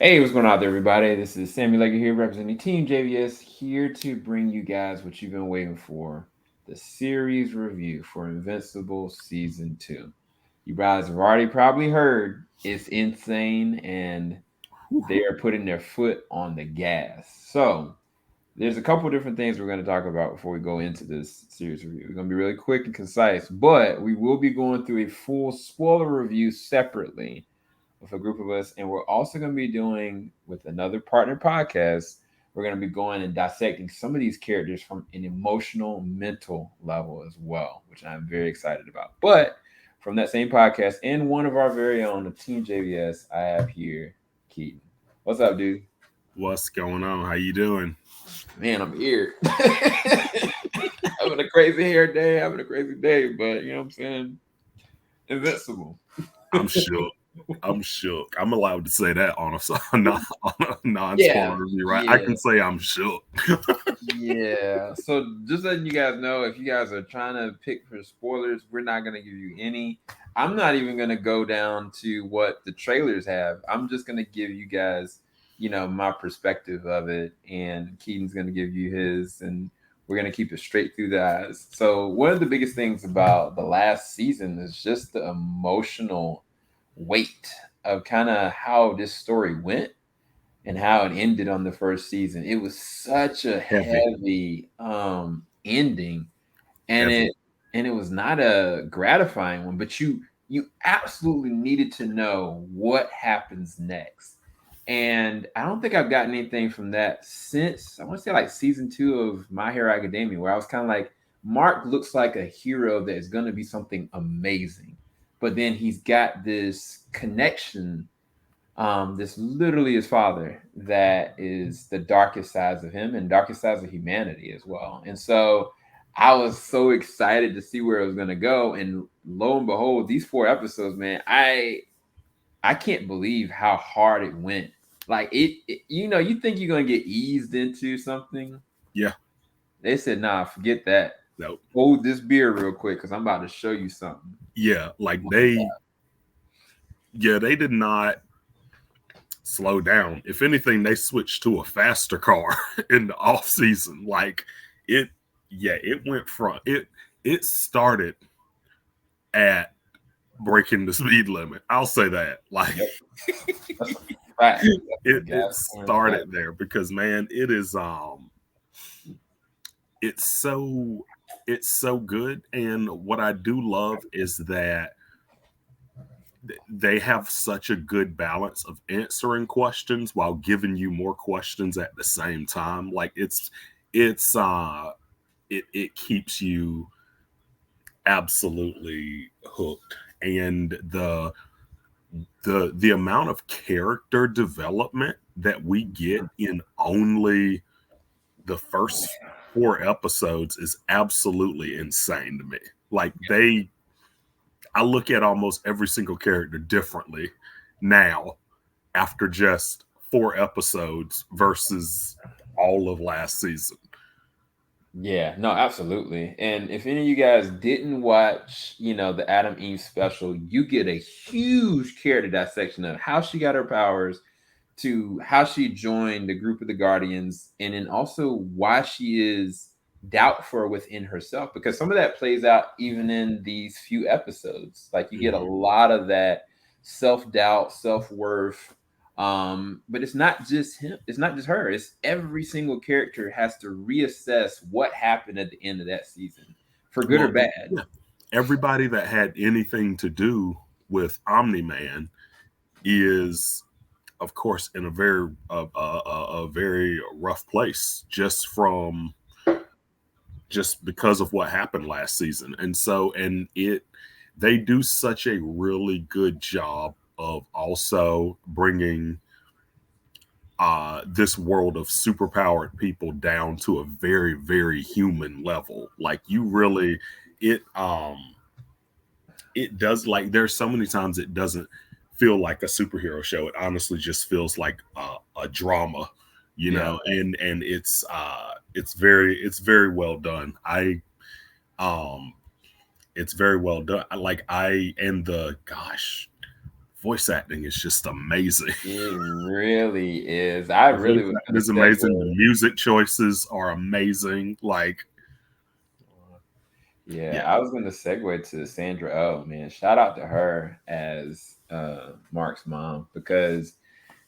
Hey, what's going on there, everybody? This is Sammy Legger here, representing Team JVS, here to bring you guys what you've been waiting for, the series review for Invincible Season 2. You guys have already probably heard it's insane, and they are putting their foot on the gas. So, there's a couple different things we're going to talk about before we go into this series review. We're going to be really quick and concise, but we will be going through a full spoiler review separately with a group of us, and we're also going to be doing with another partner podcast. We're going to be going and dissecting some of these characters from an emotional, mental level as well, which I'm very excited about. But from that same podcast and one of our very own, the Team JVS, I have here Keaton. What's up, dude? What's going on? How you doing? Man, I'm here. Having a crazy hair day, having a crazy day, but you know what I'm saying? Invincible. I'm shook. I'm shook. I'm allowed to say that on a non-spoiler Yeah, review, right? I yeah. can say I'm shook. Yeah. So just letting you guys know, if you guys are trying to pick for spoilers, we're not gonna give you any. I'm not even gonna go down to what the trailers have. I'm just gonna give you guys, my perspective of it, and Keaton's gonna give you his, and we're gonna keep it straight through the eyes. So one of the biggest things about the last season is just the emotional weight of kind of how this story went and how it ended on the first season. It was such a Heavy, heavy ending, and heavy. it was not a gratifying one, but you absolutely needed to know what happens next. And I don't think I've gotten anything from that since I want to say like season 2 of My Hero Academia, where I was kind of like, Mark looks like a hero that is going to be something amazing, but then he's got this connection, this literally his father, that is the darkest sides of him and darkest sides of humanity as well. And so I was so excited to see where it was going to go, and lo and behold, these 4 episodes, man, I can't believe how hard it went. Like you think you're going to get eased into something. Yeah. They said, nah, forget that. No. Hold this beer real quick because I'm about to show you something. Yeah. They did not slow down. If anything, they switched to a faster car in the off season. It. Yeah. It went from it. It started at breaking the speed limit. I'll say that. Yep, that's a fact. That's a It gas point fact. started there because, man, it's so good. And what I do love is that they have such a good balance of answering questions while giving you more questions at the same time. It keeps you absolutely hooked. And the amount of character development that we get in only the first 4 episodes is absolutely insane to me. I look at almost every single character differently now after just 4 episodes versus all of last season. Yeah, no, absolutely. And if any of you guys didn't watch, the Adam Eve special, you get a huge character dissection of how she got her powers, to how she joined the group of the Guardians, and then also why she is doubtful within herself, because some of that plays out even in these few episodes. Like you get a Mhm. lot of that self-doubt, self-worth. But it's not just him, it's not just her, it's every single character has to reassess what happened at the end of that season, for good or Well, bad. yeah, everybody that had anything to do with Omni-Man is, of course, in a very rough place just because of what happened last season. And so, they do such a really good job of also bringing this world of superpowered people down to a very, very human level. Like you really, it it does, like there's so many times it doesn't feel like a superhero show. It honestly just feels like a drama, Yeah. and it's very well done. Um it's very well done. I like I and the gosh voice acting is just amazing. It really is. I The voice really was acting going is to amazing. The segue. music choices are amazing. Like, Yeah, yeah, I was going to segue to Sandra Oh, man. Shout out to her as Mark's mom because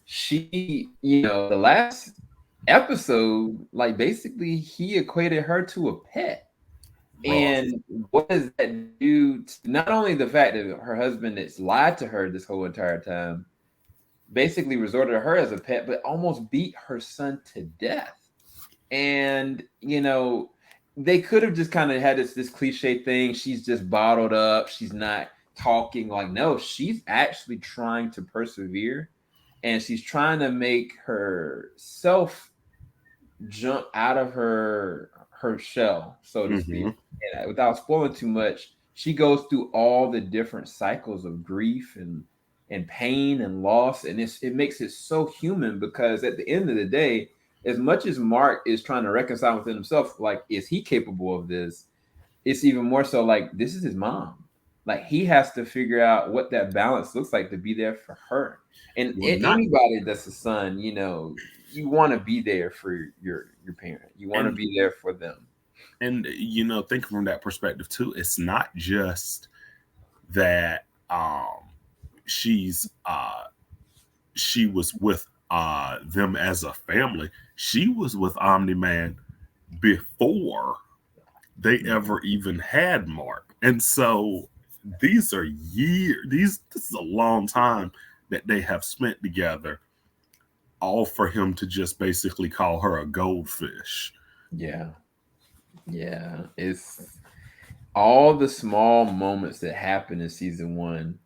she, the last episode, like basically he equated her to a pet. rough. And what does that do to not only the fact that her husband that's lied to her this whole entire time, basically resorted to her as a pet, but almost beat her son to death. And they could have just kind of had this cliche thing. She's just bottled up. She's not talking. Like, no, she's actually trying to persevere, and she's trying to make herself jump out of her shell, so to Hmm. speak. And without spoiling too much, she goes through all the different cycles of grief and pain and loss, and it makes it so human because at the end of the day, as much as Mark is trying to reconcile within himself, like, is he capable of this? It's even more so like this is his mom. Like he has to figure out what that balance looks like to be there for her. And Well, not anybody that's a son, you want to be there for your parent. You want to and be there for them. think from that perspective too. It's not just that she's she was with them as a family. She was with Omni-Man before they ever even had Mark. And so these are years, this is a long time that they have spent together, all for him to just basically call her a goldfish. Yeah. Yeah. It's all the small moments that happen in season one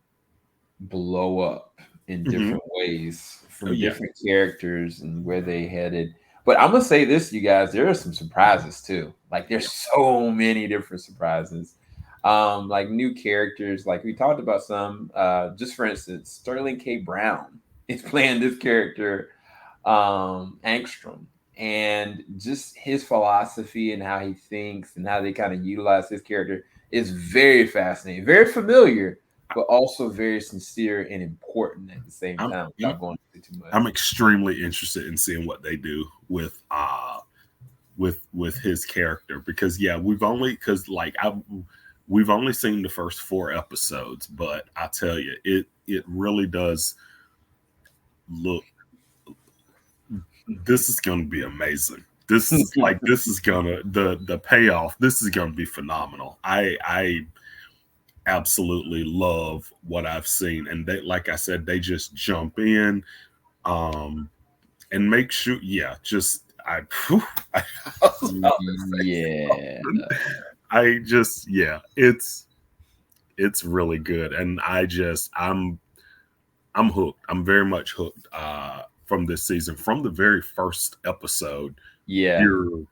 blow up in Hmm. different ways Oh from yeah. different characters and where they headed. But I'm gonna say this, you guys, there are some surprises too. Like Yeah. there's so many different surprises. Like new characters, like we talked about some, just for instance, Sterling K. Brown is playing this character, Angstrom, and just his philosophy and how he thinks and how they kind of utilize his character is very fascinating, very familiar, but also very sincere and important at the same I'm time I'm without going into too much. I'm extremely interested in seeing what they do with his character, because yeah, we've only seen the first 4 episodes, but I tell you, it really does look, this is going to be amazing. This is gonna, the payoff, this is gonna be phenomenal. I absolutely love what I've seen, and they, like I said, they just jump in, um and make sure, yeah, just whew, I was about to say Yeah. something. I just, yeah, it's really good, and I'm hooked. I'm very much hooked from this season. From the very first episode, Yeah. you're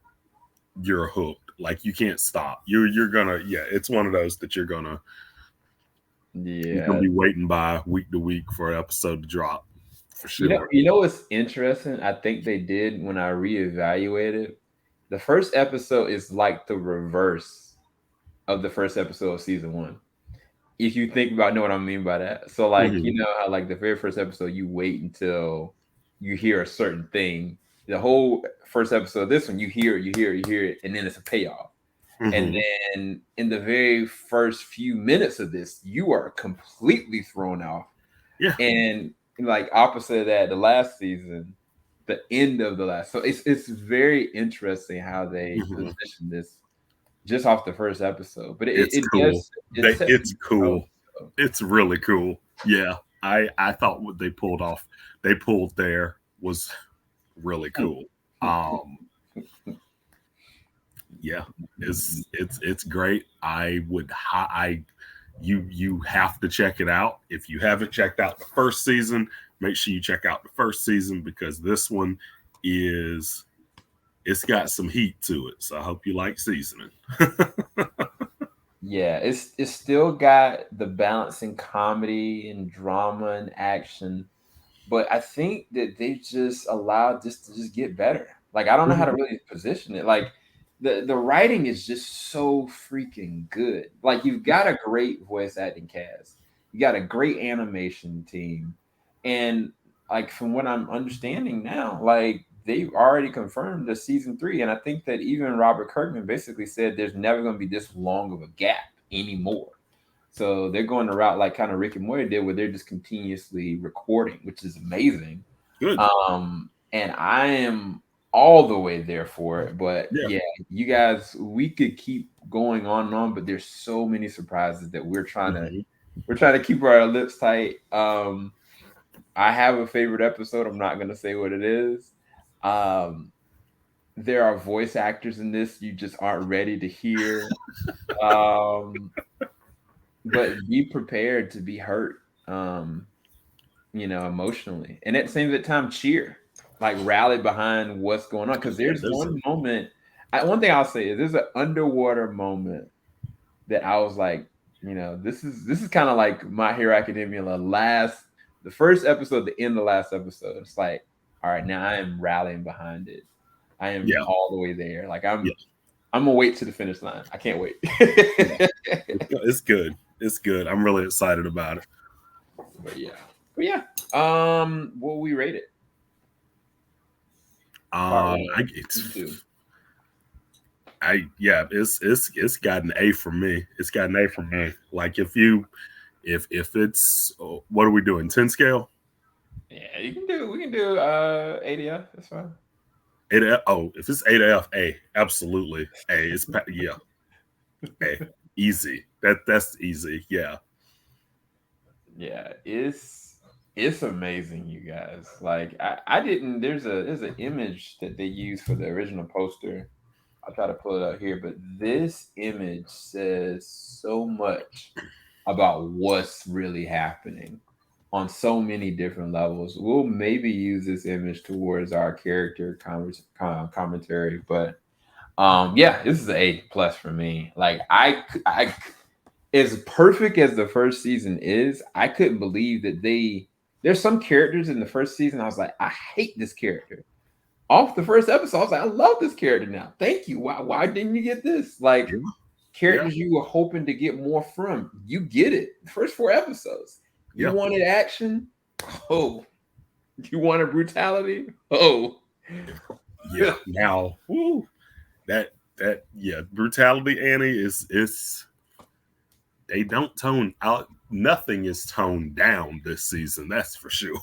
you're hooked. Like you can't stop. You're gonna, yeah, it's one of those that you're gonna Yeah. be waiting by week to week for an episode to drop for You know, sure. you know what's interesting? I think they did when I reevaluated. The first episode is like the reverse of the first episode of season one. If you think about know what I mean by that. So like, Hmm. how like the very first episode you wait until you hear a certain thing. The whole first episode of this one, you hear it, and then it's a payoff. And Hmm. then in the very first few minutes of this, you are completely thrown off. Yeah. And like opposite of that, the last season, the end of the last. So it's very interesting how they Hmm. position this just off the first episode. But It's it cool. does it sets It's the tone. cool. So. It's really cool. Yeah. I thought what they pulled there was really cool. Um yeah, it's great. I would I you have to check it out. If you haven't checked out the first season, make sure you check out the first season, because this one is, it's got some heat to it. So I hope you like seasoning. Yeah, it's still got the balance in comedy and drama and action, but I think that they just allowed this to just get better. Like I don't know how to Mhm. really position it. Like the writing is just so freaking good. Like you've got a great voice acting cast. You got a great animation team, and like from what I'm understanding now, like they've already confirmed the season 3, and I think that even Robert Kirkman basically said there's never going to be this long of a gap anymore. So they're going the route like kind of Rick and Morty did, where they're just continuously recording, which is amazing. Good. And I am all the way there for it. But Yeah. yeah, you guys, we could keep going on and on, but there's so many surprises that we're trying to keep our lips tight. I have a favorite episode. I'm not gonna say what it is. There are voice actors in this you just aren't ready to hear. But be prepared to be hurt, emotionally, and at the same time, cheer, like rally behind what's going on. Because there's one moment. One thing I'll say is there's an underwater moment that I was like, this is kind of like My Hero Academia, the first episode, the end of the last episode. It's like, all right, now I am rallying behind it. I am all the way there. Like I'm gonna wait to the finish line. I can't wait. It's good. It's good. I'm really excited about it. But yeah. What we rate it? It's got an A from me. It's got an A from me. Like if it's what are we doing? 10 scale? Yeah, we can do 8F. That's fine. 8F. Oh, if it's 8F, A, absolutely. A. It's A. Easy. That's easy. Yeah. Yeah, it's amazing, you guys. Like I didn't. There's an image that they use for the original poster. I'll try to pull it out here, but this image says so much about what's really happening on so many different levels. We'll maybe use this image towards our character commentary, but this is an A+ for me. Like I as perfect as the first season is, I couldn't believe that there's some characters in the first season I was like, I hate this character. Off the first episode, I was like, I love this character now. Thank you. Why didn't you get this? Like characters you were hoping to get more from, you get it. The first 4 episodes. You wanted action? Oh. You wanted brutality? Oh. Yeah. Now, that brutality, Annie, is they don't tone out. Nothing is toned down this season. That's for sure.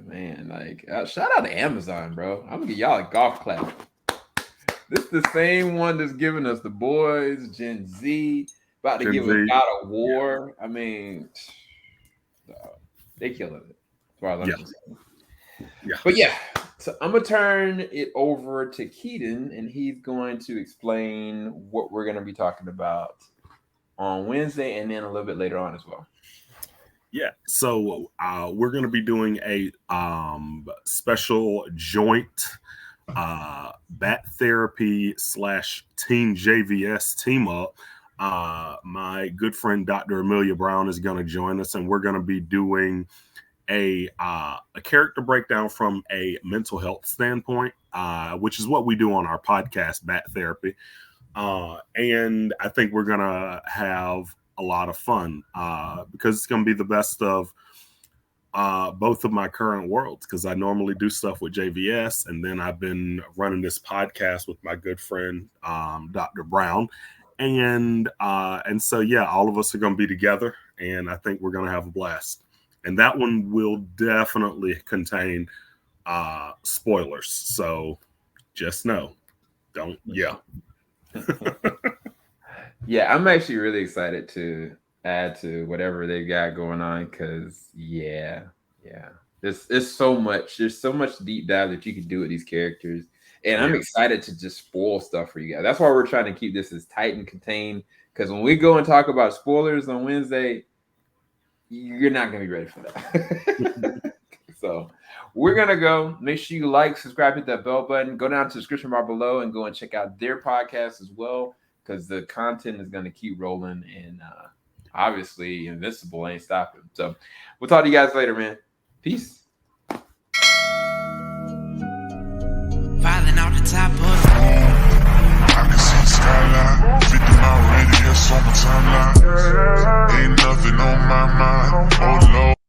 Man, like shout out to Amazon, bro. I'm gonna give y'all a golf clap. This is the same one that's giving us The Boys, Gen Z, about to give us God of War. I mean, they killing it. As far as I'm concerned. But so I'm gonna turn it over to Keaton, and he's going to explain what we're gonna be talking about on Wednesday, and then a little bit later on as well. Yeah, so we're going to be doing a special joint Bat Therapy / TeamJVS team up. My good friend Dr. Amelia Brown is going to join us, and we're going to be doing a character breakdown from a mental health standpoint, which is what we do on our podcast, Bat Therapy. And I think we're going to have a lot of fun because it's going to be the best of both of my current worlds, because I normally do stuff with JVS, and then I've been running this podcast with my good friend Dr. Brown, and so all of us are going to be together, and I think we're going to have a blast. And that one will definitely contain spoilers, so just know, don't. Yeah, I'm actually really excited to add to whatever they've got going on, because there's so much deep dive that you can do with these characters, and I'm excited to just spoil stuff for you guys. That's why we're trying to keep this as tight and contained, because when we go and talk about spoilers on Wednesday, you're not going to be ready for that. So we're going to go. Make sure you like, subscribe, hit that bell button, go down to the description bar below and go and check out their podcast as well, because the content is going to keep rolling, and obviously Invincible ain't stopping. So we'll talk to you guys later, man. Peace. Falling out the top of skyline. 50 mile radius on my timeline. Ain't nothing on my mind. Oh Lord.